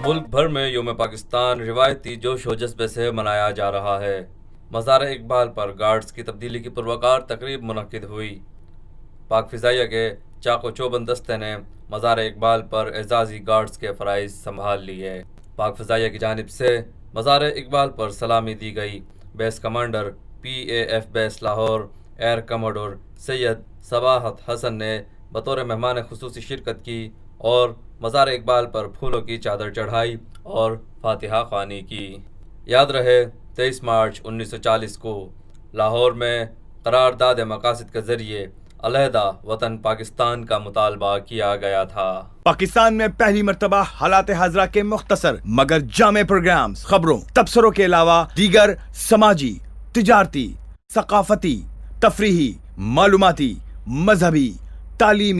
ملک بھر میں یوم پاکستان روایتی جوش و جذبے سے منایا جا رہا ہے۔ مزار اقبال پر گارڈز کی تبدیلی کی پروقار تقریب منعقد ہوئی۔ پاک فضائیہ کے چاق و چوبند دستے نے مزار اقبال پر اعزازی گارڈز کے فرائض سنبھال لیے۔ پاک فضائیہ کی جانب سے مزار اقبال پر سلامی دی گئی۔ بیس کمانڈر PAF بیس لاہور ایئر کموڈور سید صباحت حسن نے بطور مہمان خصوصی شرکت کی اور مزار اقبال پر پھولوں کی چادر چڑھائی اور فاتحہ خوانی کی۔ یاد رہے 23 مارچ 1940 کو لاہور میں قرارداد مقاصد کے ذریعے علیحدہ وطن پاکستان کا مطالبہ کیا گیا تھا۔ پاکستان میں پہلی مرتبہ حالات حاضرہ کے مختصر مگر جامع پروگرامز، خبروں، تبصروں کے علاوہ دیگر سماجی، تجارتی، ثقافتی، تفریحی، معلوماتی، مذہبی، تعلیمی